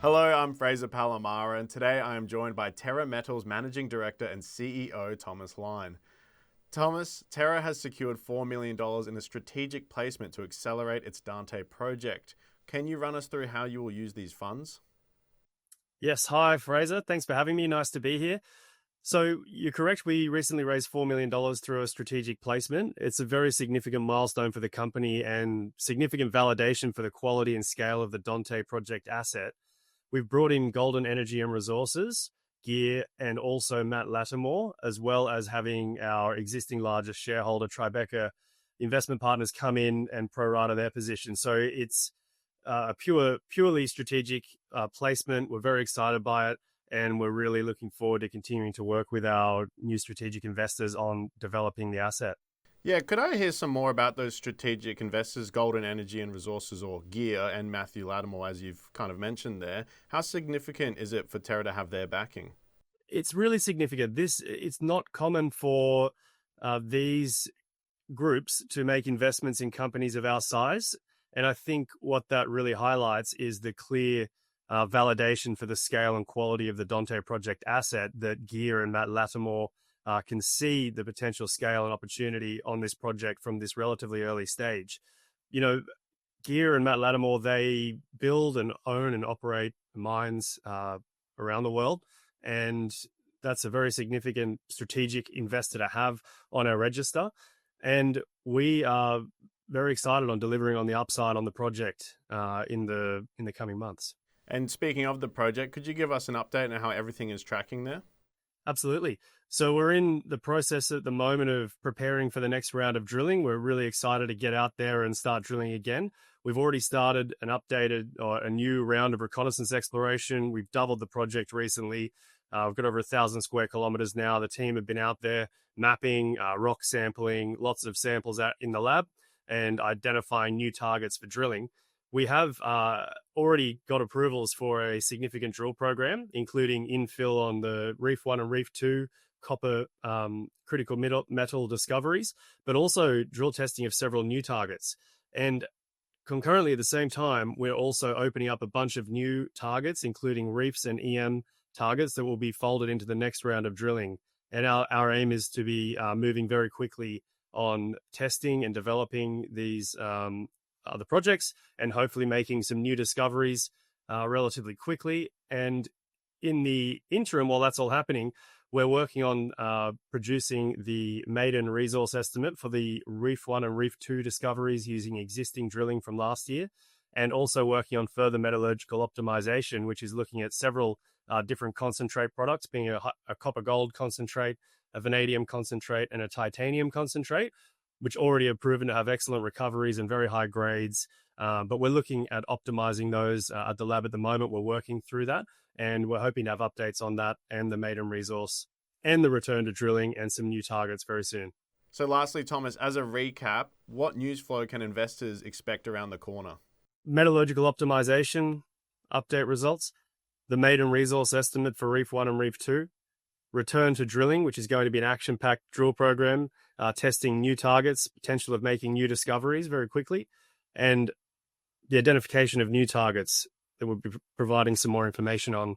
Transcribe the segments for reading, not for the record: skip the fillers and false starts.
Hello, I'm Fraser Palamara, and today I am joined by Terra Metals Managing Director and CEO Thomas Line. Thomas, Terra has secured $4 million in a strategic placement to accelerate its Dante project. Can you run us through how you will use these funds? Yes, hi Fraser. Thanks for having me. Nice to be here. So you're correct. We recently raised $4 million through a strategic placement. It's a very significant milestone for the company and significant validation for the quality and scale of the Dante project asset. We've brought in Golden Energy and Resources, Gear, and also Matt Latimore, as well as having our existing largest shareholder, Tribeca Investment Partners, come in and pro-rata their position. So it's a purely strategic placement. We're very excited by it, and we're really looking forward to continuing to work with our new strategic investors on developing the asset. Yeah, could I hear some more about those strategic investors, Golden Energy and Resources, or Gear, and Matthew Latimore, as you've kind of mentioned there? How significant is it for Terra to have their backing? It's really significant. It's not common for these groups to make investments in companies of our size. And I think what that really highlights is the clear validation for the scale and quality of the Dante project asset that Gear and Matt Latimore can see the potential scale and opportunity on this project from this relatively early stage. You know, Gear and Matt Latimore, they build and own and operate mines around the world. And that's a very significant strategic investor to have on our register. And we are very excited on delivering on the upside on the project in the coming months. And speaking of the project, could you give us an update on how everything is tracking there? Absolutely. So we're in the process at the moment of preparing for the next round of drilling. We're really excited to get out there and start drilling again. We've already started an updated or a new round of reconnaissance exploration. We've doubled the project recently. We've got over 1,000 square kilometers now. The team have been out there mapping, rock sampling, lots of samples out in the lab and identifying new targets for drilling. We have already got approvals for a significant drill program, including infill on the Reef 1 and Reef 2 copper critical metal discoveries, but also drill testing of several new targets. And concurrently, at the same time, we're also opening up a bunch of new targets, including reefs and EM targets that will be folded into the next round of drilling. And our aim is to be moving very quickly on testing and developing these other projects and hopefully making some new discoveries relatively quickly. And in the interim, while that's all happening, we're working on producing the maiden resource estimate for the Reef 1 and Reef 2 discoveries using existing drilling from last year, and also working on further metallurgical optimization, which is looking at several different concentrate products, being a copper gold concentrate, a vanadium concentrate, and a titanium concentrate, which already have proven to have excellent recoveries and very high grades. But we're looking at optimizing those at the lab at the moment. We're working through that, and we're hoping to have updates on that and the maiden resource and the return to drilling and some new targets very soon. So lastly, Thomas, as a recap, what news flow can investors expect around the corner? Metallurgical optimization, update results, the maiden resource estimate for Reef 1 and Reef 2, return to drilling, which is going to be an action-packed drill program, testing new targets, potential of making new discoveries very quickly, and the identification of new targets that we'll be providing some more information on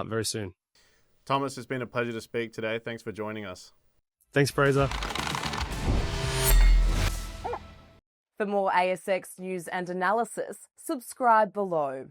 very soon. Thomas, it's been a pleasure to speak today. Thanks for joining us. Thanks, Fraser. For more ASX news and analysis, subscribe below.